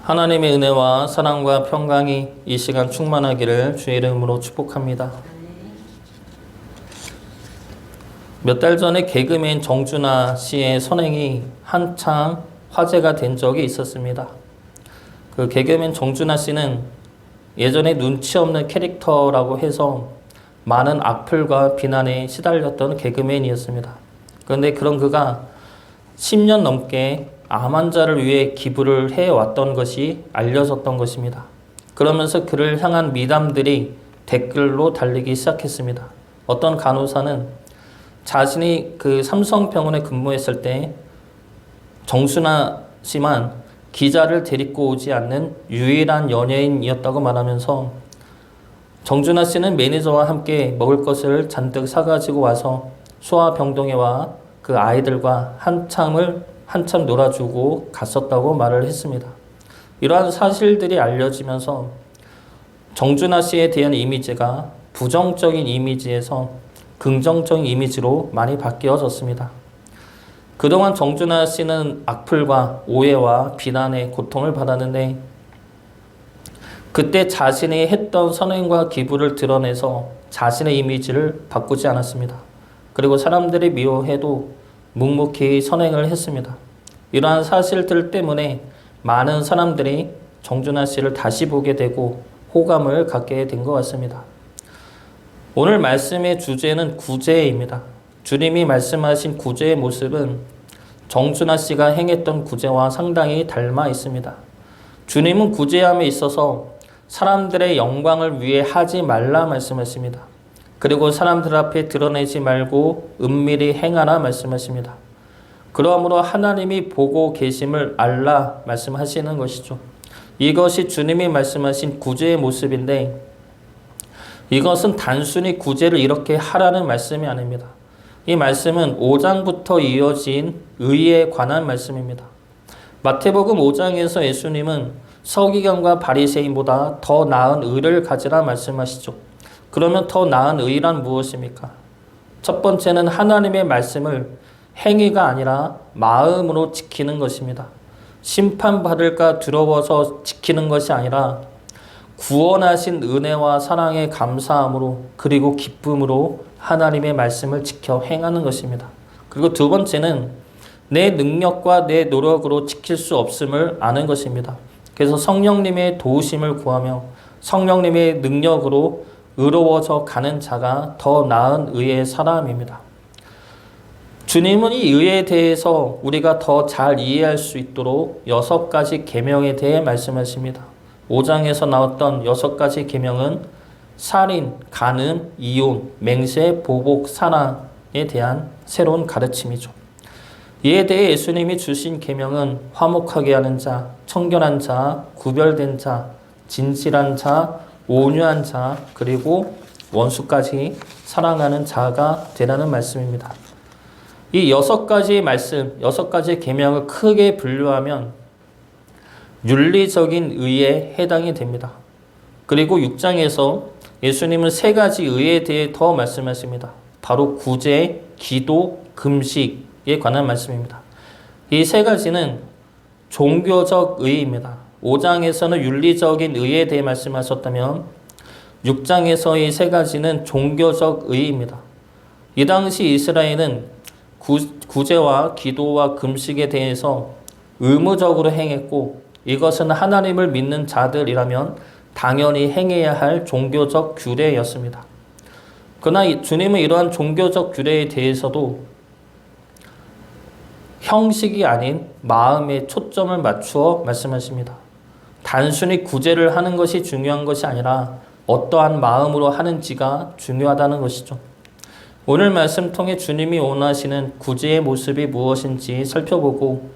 하나님의 은혜와 사랑과 평강이 이 시간 충만하기를 주의 이름으로 축복합니다. 몇 달 전에 개그맨 정준하 씨의 선행이 한창 화제가 된 적이 있었습니다. 그 개그맨 정준하 씨는 예전에 눈치 없는 캐릭터라고 해서 많은 악플과 비난에 시달렸던 개그맨이었습니다. 그런데 그런 그가 10년 넘게 암 환자를 위해 기부를 해왔던 것이 알려졌던 것입니다. 그러면서 그를 향한 미담들이 댓글로 달리기 시작했습니다. 어떤 간호사는 자신이 그 삼성병원에 근무했을 때 정준하 씨만 기자를 데리고 오지 않는 유일한 연예인이었다고 말하면서 정준하 씨는 매니저와 함께 먹을 것을 잔뜩 사가지고 와서 소아병동에와 그 아이들과 한참 놀아주고 갔었다고 말을 했습니다. 이러한 사실들이 알려지면서 정준하 씨에 대한 이미지가 부정적인 이미지에서 긍정적인 이미지로 많이 바뀌어졌습니다. 그동안 정준하 씨는 악플과 오해와 비난의 고통을 받았는데 그때 자신이 했던 선행과 기부를 드러내서 자신의 이미지를 바꾸지 않았습니다. 그리고 사람들이 미워해도 묵묵히 선행을 했습니다. 이러한 사실들 때문에 많은 사람들이 정준하 씨를 다시 보게 되고 호감을 갖게 된 것 같습니다. 오늘 말씀의 주제는 구제입니다. 주님이 말씀하신 구제의 모습은 정준하 씨가 행했던 구제와 상당히 닮아 있습니다. 주님은 구제함에 있어서 사람들의 영광을 위해 하지 말라 말씀하십니다. 그리고 사람들 앞에 드러내지 말고 은밀히 행하라 말씀하십니다. 그러므로 하나님이 보고 계심을 알라 말씀하시는 것이죠. 이것이 주님이 말씀하신 구제의 모습인데 이것은 단순히 구제를 이렇게 하라는 말씀이 아닙니다. 이 말씀은 5장부터 이어진 의에 관한 말씀입니다. 마태복음 5장에서 예수님은 서기관과 바리새인보다 더 나은 의를 가지라 말씀하시죠. 그러면 더 나은 의란 무엇입니까? 첫 번째는 하나님의 말씀을 행위가 아니라 마음으로 지키는 것입니다. 심판받을까 두려워서 지키는 것이 아니라 구원하신 은혜와 사랑에 감사함으로 그리고 기쁨으로 하나님의 말씀을 지켜 행하는 것입니다. 그리고 두 번째는 내 능력과 내 노력으로 지킬 수 없음을 아는 것입니다. 그래서 성령님의 도우심을 구하며 성령님의 능력으로 의로워져 가는 자가 더 나은 의의 사람입니다. 주님은 이 의에 대해서 우리가 더 잘 이해할 수 있도록 6가지 계명에 대해 말씀하십니다. 5장에서 나왔던 6가지 계명은 살인, 간음, 이혼, 맹세, 보복, 사랑에 대한 새로운 가르침이죠. 이에 대해 예수님이 주신 계명은 화목하게 하는 자, 청결한 자, 구별된 자, 진실한 자, 온유한 자, 그리고 원수까지 사랑하는 자가 되라는 말씀입니다. 이 6가지 말씀, 6가지 계명을 크게 분류하면 윤리적인 의에 해당이 됩니다. 그리고 6장에서 예수님은 3가지 의에 대해 더 말씀하십니다. 바로 구제, 기도, 금식에 관한 말씀입니다. 이 3가지는 종교적 의입니다. 5장에서는 윤리적인 의에 대해 말씀하셨다면 6장에서 이 3가지는 종교적 의입니다. 이 당시 이스라엘은 구제와 기도와 금식에 대해서 의무적으로 행했고 이것은 하나님을 믿는 자들이라면 당연히 행해야 할 종교적 규례였습니다. 그러나 주님은 이러한 종교적 규례에 대해서도 형식이 아닌 마음에 초점을 맞추어 말씀하십니다. 단순히 구제를 하는 것이 중요한 것이 아니라 어떠한 마음으로 하는지가 중요하다는 것이죠. 오늘 말씀 통해 주님이 원하시는 구제의 모습이 무엇인지 살펴보고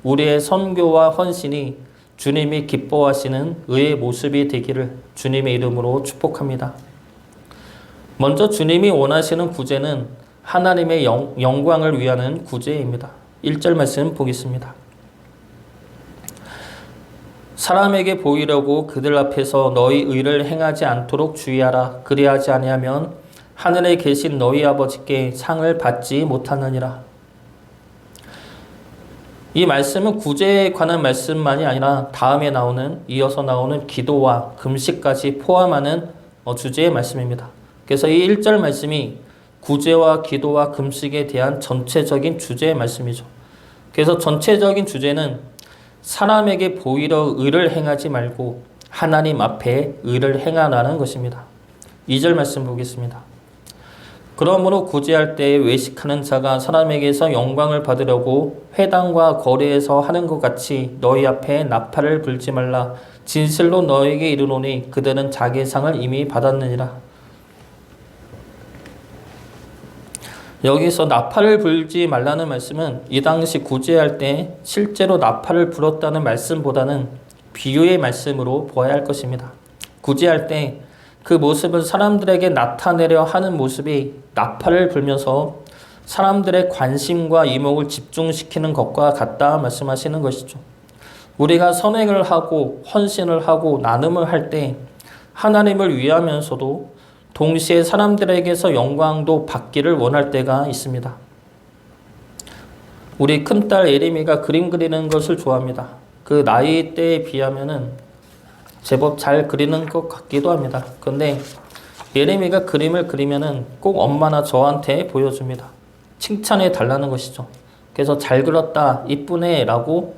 우리의 선교와 헌신이 주님이 기뻐하시는 의의 모습이 되기를 주님의 이름으로 축복합니다. 먼저 주님이 원하시는 구제는 하나님의 영광을 위하는 구제입니다. 1절 말씀 보겠습니다. 사람에게 보이려고 그들 앞에서 너희 의를 행하지 않도록 주의하라. 그리하지 아니하면 하늘에 계신 너희 아버지께 상을 받지 못하느니라. 이 말씀은 구제에 관한 말씀만이 아니라 다음에 이어서 나오는 기도와 금식까지 포함하는 주제의 말씀입니다. 그래서 이 1절 말씀이 구제와 기도와 금식에 대한 전체적인 주제의 말씀이죠. 그래서 전체적인 주제는 사람에게 보이려 의를 행하지 말고 하나님 앞에 의를 행하라는 것입니다. 2절 말씀 보겠습니다. 그러므로 구제할 때에 외식하는 자가 사람에게서 영광을 받으려고 회당과 거리에서 하는 것 같이 너희 앞에 나팔을 불지 말라. 진실로 너에게 이르노니 그들은 자기 상을 이미 받았느니라. 여기서 나팔을 불지 말라는 말씀은 이 당시 구제할 때 실제로 나팔을 불었다는 말씀보다는 비유의 말씀으로 보아야 할 것입니다. 구제할 때 그 모습은 사람들에게 나타내려 하는 모습이 나팔을 불면서 사람들의 관심과 이목을 집중시키는 것과 같다 말씀하시는 것이죠. 우리가 선행을 하고 헌신을 하고 나눔을 할 때 하나님을 위하면서도 동시에 사람들에게서 영광도 받기를 원할 때가 있습니다. 우리 큰딸 예림이가 그림 그리는 것을 좋아합니다. 그 나이 때에 비하면은 제법 잘 그리는 것 같기도 합니다. 그런데 예림이가 그림을 그리면은 꼭 엄마나 저한테 보여줍니다. 칭찬해 달라는 것이죠. 그래서 잘 그렸다, 이쁘네 라고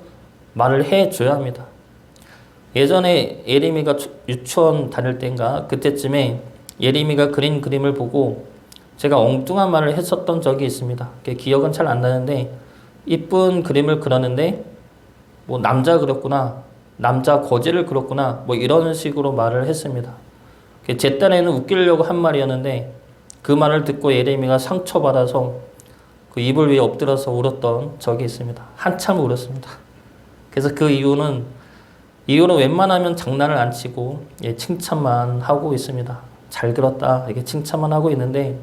말을 해줘야 합니다. 예전에 예림이가 유치원 다닐 때인가 그때쯤에 예림이가 그린 그림을 보고 제가 엉뚱한 말을 했었던 적이 있습니다. 기억은 잘 안 나는데 이쁜 그림을 그렸는데 뭐 남자 그렸구나, 남자 거지를 그렸구나, 뭐 이런 식으로 말을 했습니다. 제 딴에는 웃기려고 한 말이었는데 그 말을 듣고 예림이가 상처받아서 그 이불 위에 엎드려서 울었던 적이 있습니다. 한참 울었습니다. 그래서 그 이유는 웬만하면 장난을 안 치고 칭찬만 하고 있습니다. 잘 그렸다 이렇게 칭찬만 하고 있는데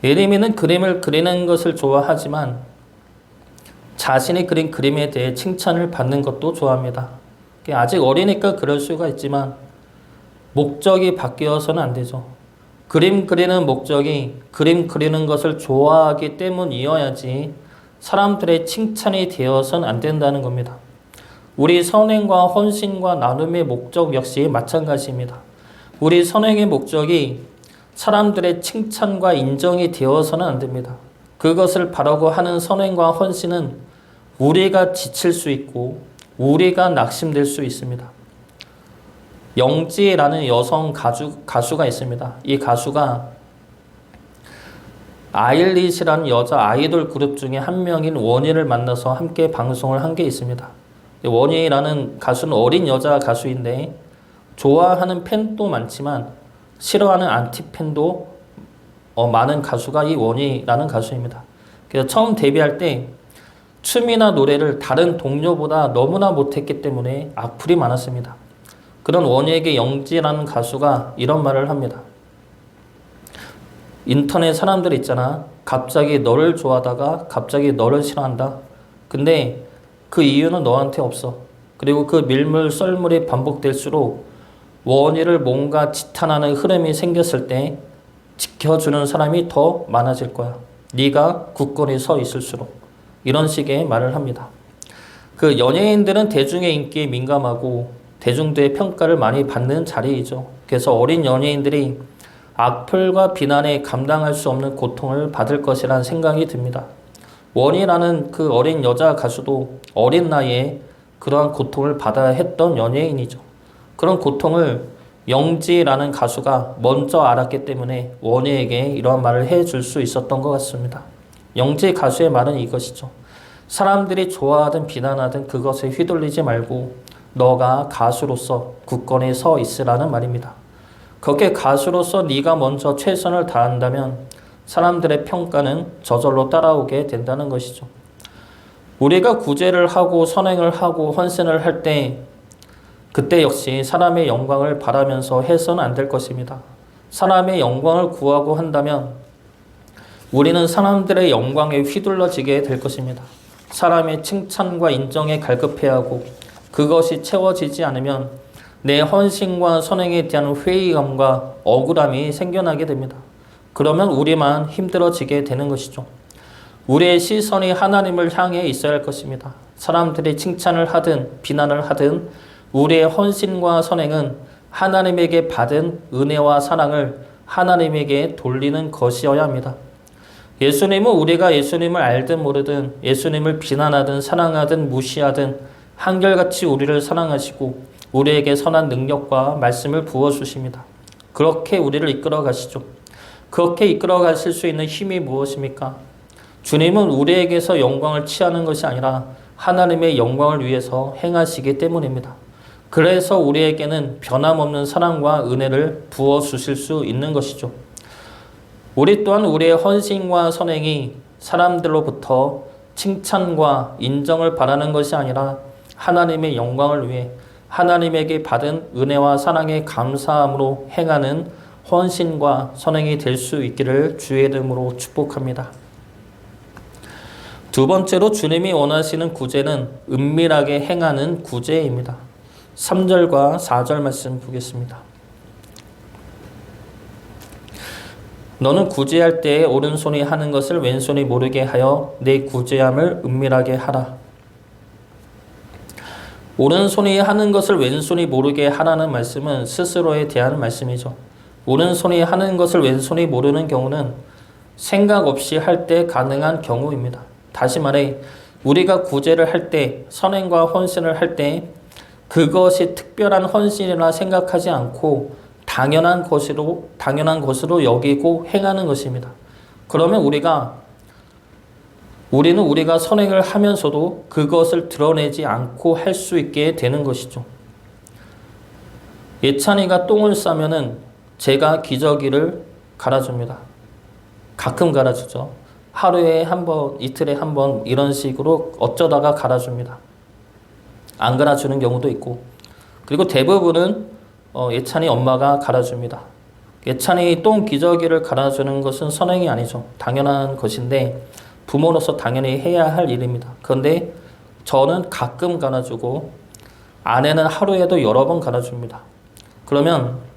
예림이는 그림을 그리는 것을 좋아하지만 자신이 그린 그림에 대해 칭찬을 받는 것도 좋아합니다. 아직 어리니까 그럴 수가 있지만 목적이 바뀌어서는 안 되죠. 그림 그리는 목적이 그림 그리는 것을 좋아하기 때문이어야지 사람들의 칭찬이 되어서는 안 된다는 겁니다. 우리 선행과 헌신과 나눔의 목적 역시 마찬가지입니다. 우리 선행의 목적이 사람들의 칭찬과 인정이 되어서는 안 됩니다. 그것을 바라고 하는 선행과 헌신은 우리가 지칠 수 있고 우리가 낙심될 수 있습니다. 영지라는 여성 가수가 있습니다. 이 가수가 아일릿이라는 여자 아이돌 그룹 중에 한 명인 원희를 만나서 함께 방송을 한 게 있습니다. 원희라는 가수는 어린 여자 가수인데 좋아하는 팬도 많지만 싫어하는 안티팬도 많은 가수가 이 원희라는 가수입니다. 그래서 처음 데뷔할 때 춤이나 노래를 다른 동료보다 너무나 못했기 때문에 악플이 많았습니다. 그런 원희에게 영지라는 가수가 이런 말을 합니다. 인터넷 사람들 있잖아. 갑자기 너를 좋아하다가 갑자기 너를 싫어한다. 근데 그 이유는 너한테 없어. 그리고 그 밀물 썰물이 반복될수록 원희를 뭔가 지탄하는 흐름이 생겼을 때 지켜주는 사람이 더 많아질 거야. 네가 굳건히 서 있을수록. 이런 식의 말을 합니다. 그 연예인들은 대중의 인기에 민감하고 대중들의 평가를 많이 받는 자리이죠. 그래서 어린 연예인들이 악플과 비난에 감당할 수 없는 고통을 받을 것이라는 생각이 듭니다. 원희라는 그 어린 여자 가수도 어린 나이에 그러한 고통을 받아야 했던 연예인이죠. 그런 고통을 영지라는 가수가 먼저 알았기 때문에 원희에게 이러한 말을 해줄 수 있었던 것 같습니다. 영지 가수의 말은 이것이죠. 사람들이 좋아하든 비난하든 그것에 휘둘리지 말고 너가 가수로서 굳건히 서 있으라는 말입니다. 그렇게 가수로서 네가 먼저 최선을 다한다면 사람들의 평가는 저절로 따라오게 된다는 것이죠. 우리가 구제를 하고 선행을 하고 헌신을 할 때 그때 역시 사람의 영광을 바라면서 해서는 안 될 것입니다. 사람의 영광을 구하고 한다면 우리는 사람들의 영광에 휘둘러지게 될 것입니다. 사람의 칭찬과 인정에 갈급해야 하고 그것이 채워지지 않으면 내 헌신과 선행에 대한 회의감과 억울함이 생겨나게 됩니다. 그러면 우리만 힘들어지게 되는 것이죠. 우리의 시선이 하나님을 향해 있어야 할 것입니다. 사람들이 칭찬을 하든 비난을 하든 우리의 헌신과 선행은 하나님에게 받은 은혜와 사랑을 하나님에게 돌리는 것이어야 합니다. 예수님은 우리가 예수님을 알든 모르든 예수님을 비난하든 사랑하든 무시하든 한결같이 우리를 사랑하시고 우리에게 선한 능력과 말씀을 부어주십니다. 그렇게 우리를 이끌어 가시죠. 그렇게 이끌어 가실 수 있는 힘이 무엇입니까? 주님은 우리에게서 영광을 취하는 것이 아니라 하나님의 영광을 위해서 행하시기 때문입니다. 그래서 우리에게는 변함없는 사랑과 은혜를 부어주실 수 있는 것이죠. 우리 또한 우리의 헌신과 선행이 사람들로부터 칭찬과 인정을 바라는 것이 아니라 하나님의 영광을 위해 하나님에게 받은 은혜와 사랑에 감사함으로 행하는 헌신과 선행이 될 수 있기를 주의 이름으로 축복합니다. 두 번째로 주님이 원하시는 구제는 은밀하게 행하는 구제입니다. 3절과 4절 말씀 보겠습니다. 너는 구제할 때에 오른손이 하는 것을 왼손이 모르게 하여 내 구제함을 은밀하게 하라. 오른손이 하는 것을 왼손이 모르게 하라는 말씀은 스스로에 대한 말씀이죠. 오른손이 하는 것을 왼손이 모르는 경우는 생각 없이 할 때 가능한 경우입니다. 다시 말해 우리가 구제를 할 때, 선행과 헌신을 할 때 그것이 특별한 헌신이라 생각하지 않고 당연한 것으로 여기고 행하는 것입니다. 그러면 우리는 우리가 선행을 하면서도 그것을 드러내지 않고 할 수 있게 되는 것이죠. 예찬이가 똥을 싸면은 제가 기저귀를 갈아줍니다. 가끔 갈아주죠. 하루에 한 번, 이틀에 한 번 이런 식으로 어쩌다가 갈아줍니다. 안 갈아주는 경우도 있고, 그리고 대부분은 예찬이 엄마가 갈아줍니다. 예찬이 똥 기저귀를 갈아주는 것은 선행이 아니죠. 당연한 것인데 부모로서 당연히 해야 할 일입니다. 그런데 저는 가끔 갈아주고 아내는 하루에도 여러 번 갈아줍니다. 그러면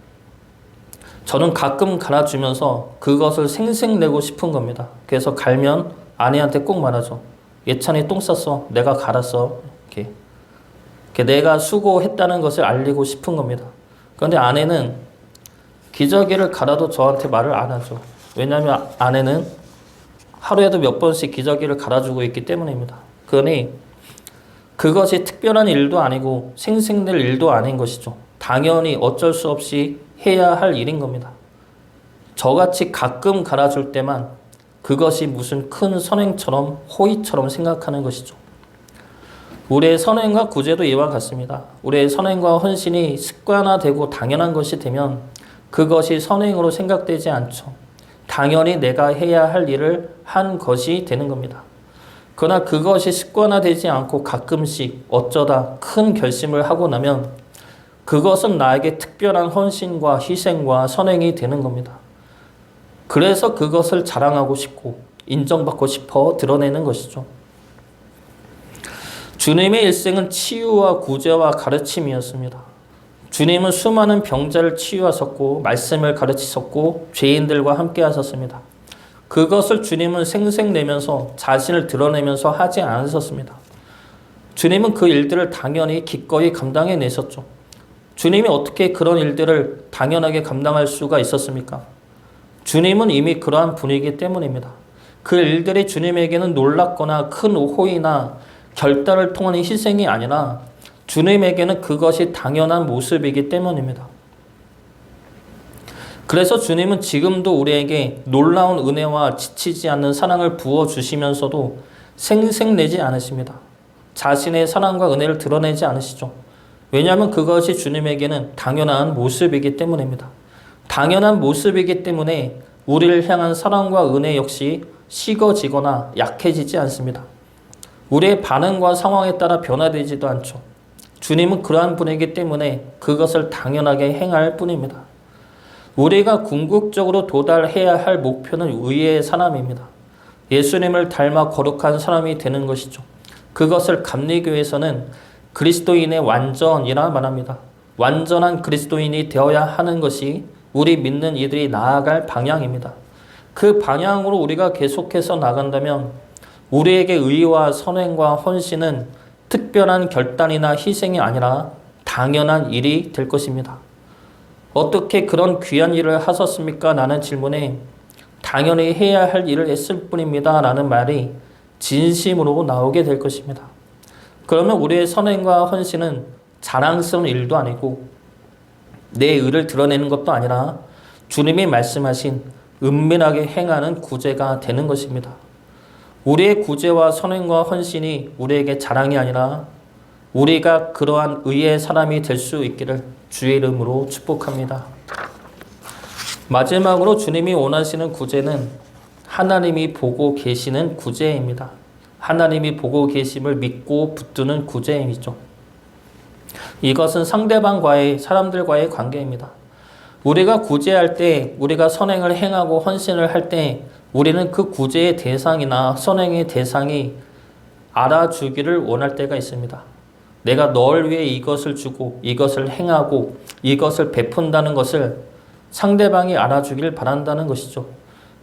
저는 가끔 갈아주면서 그것을 생색내고 싶은 겁니다. 그래서 갈면 아내한테 꼭 말하죠. 예찬이 똥 쌌어. 내가 갈았어. 이렇게 내가 수고했다는 것을 알리고 싶은 겁니다. 그런데 아내는 기저귀를 갈아도 저한테 말을 안 하죠. 왜냐하면 아내는 하루에도 몇 번씩 기저귀를 갈아주고 있기 때문입니다. 그러니 그것이 특별한 일도 아니고 생색낼 일도 아닌 것이죠. 당연히 어쩔 수 없이 해야 할 일인 겁니다. 저같이 가끔 갈아줄 때만 그것이 무슨 큰 선행처럼 호의처럼 생각하는 것이죠. 우리의 선행과 구제도 이와 같습니다. 우리의 선행과 헌신이 습관화되고 당연한 것이 되면 그것이 선행으로 생각되지 않죠. 당연히 내가 해야 할 일을 한 것이 되는 겁니다. 그러나 그것이 습관화되지 않고 가끔씩 어쩌다 큰 결심을 하고 나면 그것은 나에게 특별한 헌신과 희생과 선행이 되는 겁니다. 그래서 그것을 자랑하고 싶고 인정받고 싶어 드러내는 것이죠. 주님의 일생은 치유와 구제와 가르침이었습니다. 주님은 수많은 병자를 치유하셨고 말씀을 가르치셨고 죄인들과 함께 하셨습니다. 그것을 주님은 생색내면서 자신을 드러내면서 하지 않으셨습니다. 주님은 그 일들을 당연히 기꺼이 감당해내셨죠. 주님이 어떻게 그런 일들을 당연하게 감당할 수가 있었습니까? 주님은 이미 그러한 분이기 때문입니다. 그 일들이 주님에게는 놀랍거나 큰 호의나 결단을 통한 희생이 아니라 주님에게는 그것이 당연한 모습이기 때문입니다. 그래서 주님은 지금도 우리에게 놀라운 은혜와 지치지 않는 사랑을 부어주시면서도 생색내지 않으십니다. 자신의 사랑과 은혜를 드러내지 않으시죠. 왜냐하면 그것이 주님에게는 당연한 모습이기 때문입니다. 당연한 모습이기 때문에 우리를 향한 사랑과 은혜 역시 식어지거나 약해지지 않습니다. 우리의 반응과 상황에 따라 변화되지도 않죠. 주님은 그러한 분이기 때문에 그것을 당연하게 행할 뿐입니다. 우리가 궁극적으로 도달해야 할 목표는 의의 사람입니다. 예수님을 닮아 거룩한 사람이 되는 것이죠. 그것을 감리교에서는 그리스도인의 완전이라 말합니다. 완전한 그리스도인이 되어야 하는 것이 우리 믿는 이들이 나아갈 방향입니다. 그 방향으로 우리가 계속해서 나간다면 우리에게 의와 선행과 헌신은 특별한 결단이나 희생이 아니라 당연한 일이 될 것입니다. 어떻게 그런 귀한 일을 하셨습니까? 라는 질문에 당연히 해야 할 일을 했을 뿐입니다. 라는 말이 진심으로 나오게 될 것입니다. 그러면 우리의 선행과 헌신은 자랑스러운 일도 아니고 내 의를 드러내는 것도 아니라 주님이 말씀하신 은밀하게 행하는 구제가 되는 것입니다. 우리의 구제와 선행과 헌신이 우리에게 자랑이 아니라 우리가 그러한 의의 사람이 될 수 있기를 주의 이름으로 축복합니다. 마지막으로 주님이 원하시는 구제는 하나님이 보고 계시는 구제입니다. 하나님이 보고 계심을 믿고 붙드는 구제이죠. 이것은 상대방과의 사람들과의 관계입니다. 우리가 구제할 때, 우리가 선행을 행하고 헌신을 할 때 우리는 그 구제의 대상이나 선행의 대상이 알아주기를 원할 때가 있습니다. 내가 널 위해 이것을 주고 이것을 행하고 이것을 베푼다는 것을 상대방이 알아주길 바란다는 것이죠.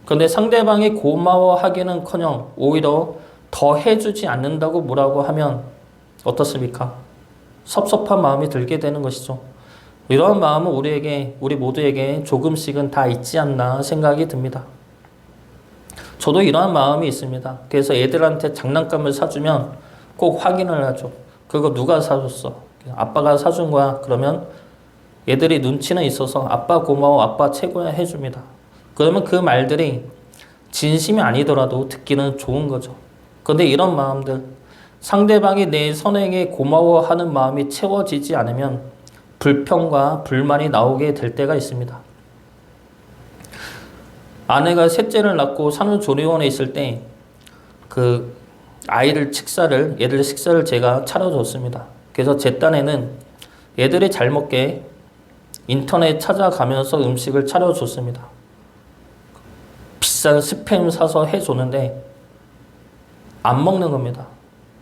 그런데 상대방이 고마워하기는커녕 오히려 더 해주지 않는다고 뭐라고 하면 어떻습니까? 섭섭한 마음이 들게 되는 것이죠. 이러한 마음은 우리 모두에게 조금씩은 다 있지 않나 생각이 듭니다. 저도 이러한 마음이 있습니다. 그래서 애들한테 장난감을 사주면 꼭 확인을 하죠. 그거 누가 사줬어? 아빠가 사준 거야. 그러면 애들이 눈치는 있어서 아빠 고마워, 아빠 최고야 해줍니다. 그러면 그 말들이 진심이 아니더라도 듣기는 좋은 거죠. 그런데 이런 마음들, 상대방이 내 선행에 고마워하는 마음이 채워지지 않으면 불평과 불만이 나오게 될 때가 있습니다. 아내가 셋째를 낳고 산후조리원에 있을 때 그 애들 식사를 제가 차려줬습니다. 그래서 제 딴에는 애들이 잘 먹게 인터넷 찾아가면서 음식을 차려줬습니다. 비싼 스팸 사서 해줬는데 안 먹는 겁니다.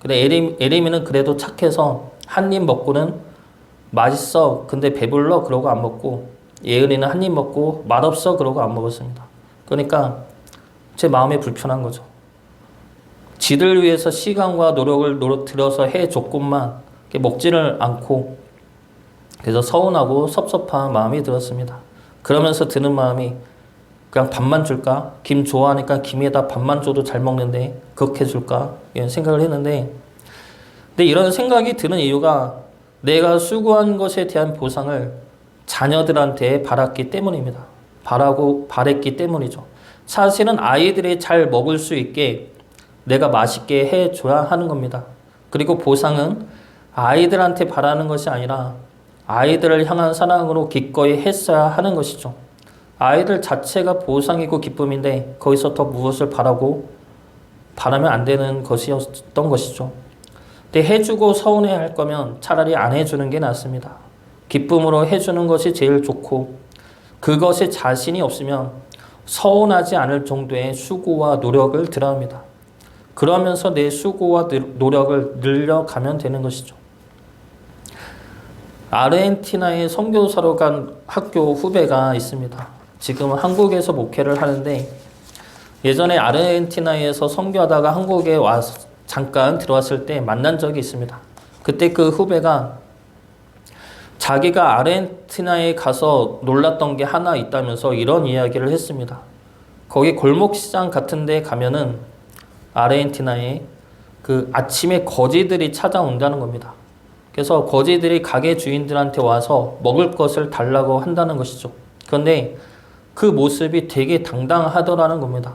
근데 에리미는 그래도 착해서 한 입 먹고는 맛있어. 근데 배불러. 그러고 안 먹고 예은이는 한 입 먹고 맛없어. 그러고 안 먹었습니다. 그러니까 제 마음이 불편한 거죠. 지들 위해서 시간과 노력을 들여서 해줬건만 먹지를 않고 그래서 서운하고 섭섭한 마음이 들었습니다. 그러면서 드는 마음이 그냥 밥만 줄까? 김 좋아하니까 김에다 밥만 줘도 잘 먹는데 그렇게 줄까? 이런 생각을 했는데 근데 이런 생각이 드는 이유가 내가 수고한 것에 대한 보상을 자녀들한테 바랐기 때문입니다. 바랬기 때문이죠. 사실은 아이들이 잘 먹을 수 있게 내가 맛있게 해줘야 하는 겁니다. 그리고 보상은 아이들한테 바라는 것이 아니라 아이들을 향한 사랑으로 기꺼이 했어야 하는 것이죠. 아이들 자체가 보상이고 기쁨인데 거기서 더 무엇을 바라면 안 되는 것이었던 것이죠. 근데 해주고 서운해 할 거면 차라리 안 해주는 게 낫습니다. 기쁨으로 해주는 것이 제일 좋고 그것에 자신이 없으면 서운하지 않을 정도의 수고와 노력을 들어야 합니다. 그러면서 내 수고와 노력을 늘려가면 되는 것이죠. 아르헨티나에 선교사로 간 학교 후배가 있습니다. 지금은 한국에서 목회를 하는데 예전에 아르헨티나에서 선교하다가 한국에 와서 잠깐 들어왔을 때 만난 적이 있습니다. 그때 그 후배가 자기가 아르헨티나에 가서 놀랐던 게 하나 있다면서 이런 이야기를 했습니다. 거기 골목시장 같은 데 가면은 아르헨티나에 그 아침에 거지들이 찾아온다는 겁니다. 그래서 거지들이 가게 주인들한테 와서 먹을 것을 달라고 한다는 것이죠. 그런데 그 모습이 되게 당당하더라는 겁니다.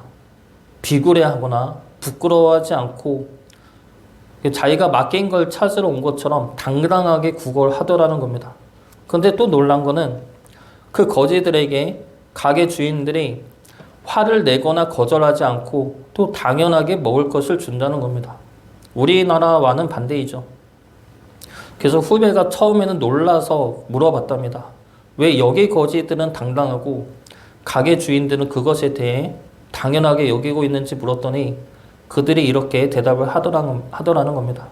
비굴해하거나 부끄러워하지 않고 자기가 맡긴 걸 찾으러 온 것처럼 당당하게 구걸하더라는 겁니다. 그런데 또 놀란 거는 그 거지들에게 가게 주인들이 화를 내거나 거절하지 않고 또 당연하게 먹을 것을 준다는 겁니다. 우리나라와는 반대이죠. 그래서 후배가 처음에는 놀라서 물어봤답니다. 왜 여기 거지들은 당당하고 가게 주인들은 그것에 대해 당연하게 여기고 있는지 물었더니 그들이 이렇게 대답을 하더라는 겁니다.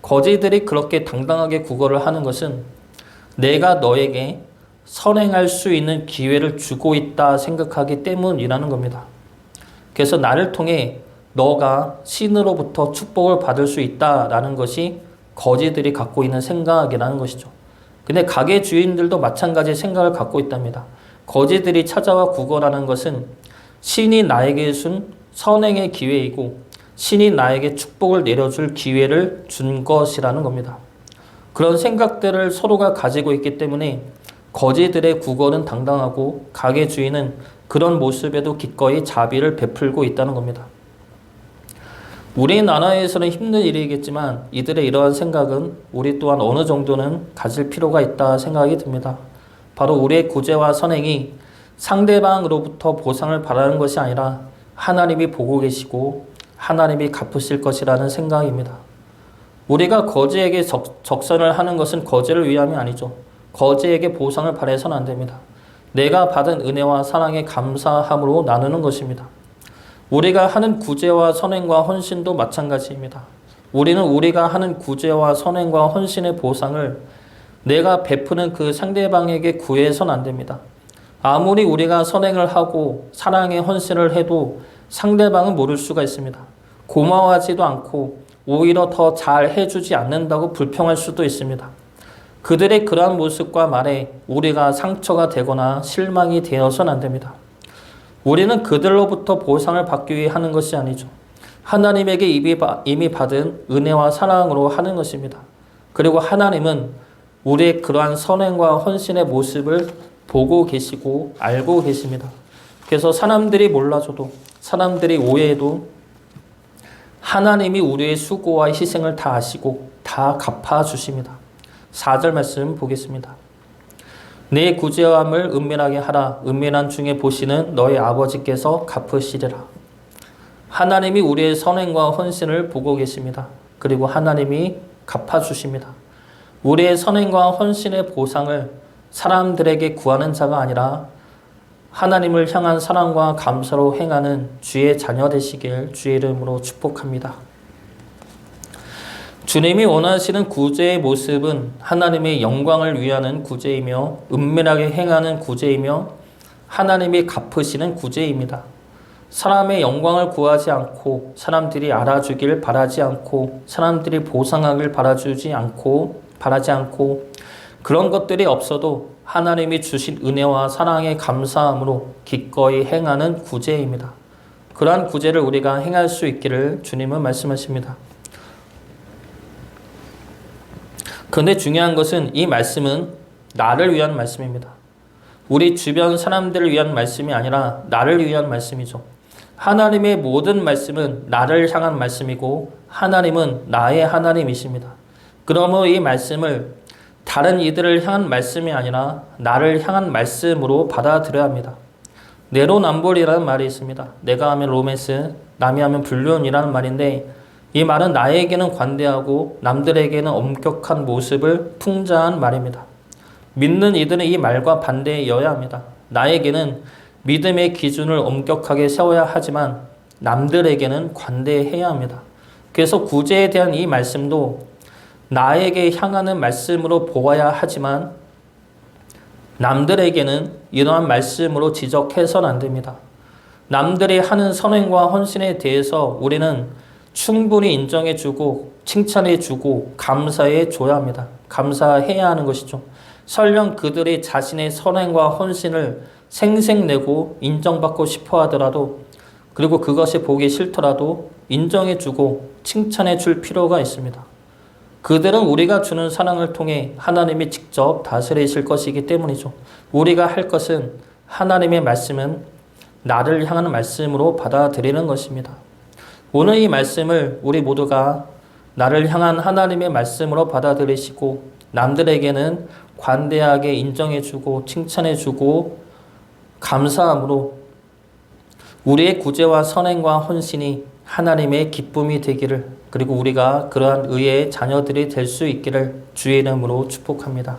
거지들이 그렇게 당당하게 구걸을 하는 것은 내가 너에게 선행할 수 있는 기회를 주고 있다 생각하기 때문이라는 겁니다. 그래서 나를 통해 너가 신으로부터 축복을 받을 수 있다라는 것이 거지들이 갖고 있는 생각이라는 것이죠. 근데 가게 주인들도 마찬가지 생각을 갖고 있답니다. 거지들이 찾아와 구걸하는 것은 신이 나에게 준 선행의 기회이고 신이 나에게 축복을 내려줄 기회를 준 것이라는 겁니다. 그런 생각들을 서로가 가지고 있기 때문에 거지들의 구걸은 당당하고 가게 주인은 그런 모습에도 기꺼이 자비를 베풀고 있다는 겁니다. 우리나라에서는 힘든 일이겠지만 이들의 이러한 생각은 우리 또한 어느 정도는 가질 필요가 있다 생각이 듭니다. 바로 우리의 구제와 선행이 상대방으로부터 보상을 바라는 것이 아니라 하나님이 보고 계시고 하나님이 갚으실 것이라는 생각입니다. 우리가 거지에게 적선을 하는 것은 거지를 위함이 아니죠. 거지에게 보상을 바라서는 안 됩니다. 내가 받은 은혜와 사랑에 감사함으로 나누는 것입니다. 우리가 하는 구제와 선행과 헌신도 마찬가지입니다. 우리는 우리가 하는 구제와 선행과 헌신의 보상을 내가 베푸는 그 상대방에게 구해서는 안 됩니다. 아무리 우리가 선행을 하고 사랑의 헌신을 해도 상대방은 모를 수가 있습니다. 고마워하지도 않고 오히려 더 잘 해주지 않는다고 불평할 수도 있습니다. 그들의 그러한 모습과 말에 우리가 상처가 되거나 실망이 되어서는 안 됩니다. 우리는 그들로부터 보상을 받기 위해 하는 것이 아니죠. 하나님에게 이미 받은 은혜와 사랑으로 하는 것입니다. 그리고 하나님은 우리의 그러한 선행과 헌신의 모습을 보고 계시고 알고 계십니다. 그래서 사람들이 몰라줘도 사람들이 오해해도 하나님이 우리의 수고와 희생을 다 아시고 다 갚아주십니다. 4절 말씀 보겠습니다. 내 구제함을 은밀하게 하라. 은밀한 중에 보시는 너희 아버지께서 갚으시리라. 하나님이 우리의 선행과 헌신을 보고 계십니다. 그리고 하나님이 갚아주십니다. 우리의 선행과 헌신의 보상을 사람들에게 구하는 자가 아니라 하나님을 향한 사랑과 감사로 행하는 주의 자녀 되시길 주의 이름으로 축복합니다. 주님이 원하시는 구제의 모습은 하나님의 영광을 위하는 구제이며 은밀하게 행하는 구제이며 하나님이 갚으시는 구제입니다. 사람의 영광을 구하지 않고 사람들이 알아주길 바라지 않고 사람들이 보상하길 바라지 않고 그런 것들이 없어도 하나님이 주신 은혜와 사랑에 감사함으로 기꺼이 행하는 구제입니다. 그러한 구제를 우리가 행할 수 있기를 주님은 말씀하십니다. 그런데 중요한 것은 이 말씀은 나를 위한 말씀입니다. 우리 주변 사람들을 위한 말씀이 아니라 나를 위한 말씀이죠. 하나님의 모든 말씀은 나를 향한 말씀이고 하나님은 나의 하나님이십니다. 그러므로 이 말씀을 다른 이들을 향한 말씀이 아니라 나를 향한 말씀으로 받아들여야 합니다. 내로남불이라는 말이 있습니다. 내가 하면 로맨스, 남이 하면 불륜이라는 말인데 이 말은 나에게는 관대하고 남들에게는 엄격한 모습을 풍자한 말입니다. 믿는 이들은 이 말과 반대여야 합니다. 나에게는 믿음의 기준을 엄격하게 세워야 하지만 남들에게는 관대해야 합니다. 그래서 구제에 대한 이 말씀도 나에게 향하는 말씀으로 보아야 하지만 남들에게는 이러한 말씀으로 지적해서는 안 됩니다. 남들이 하는 선행과 헌신에 대해서 우리는 충분히 인정해주고 칭찬해주고 감사해줘야 합니다. 감사해야 하는 것이죠. 설령 그들이 자신의 선행과 헌신을 생색내고 인정받고 싶어 하더라도 그리고 그것이 보기 싫더라도 인정해주고 칭찬해줄 필요가 있습니다. 그들은 우리가 주는 사랑을 통해 하나님이 직접 다스리실 것이기 때문이죠. 우리가 할 것은 하나님의 말씀은 나를 향하는 말씀으로 받아들이는 것입니다. 오늘 이 말씀을 우리 모두가 나를 향한 하나님의 말씀으로 받아들이시고 남들에게는 관대하게 인정해주고 칭찬해주고 감사함으로 우리의 구제와 선행과 헌신이 하나님의 기쁨이 되기를 그리고 우리가 그러한 의의 자녀들이 될 수 있기를 주의 이름으로 축복합니다.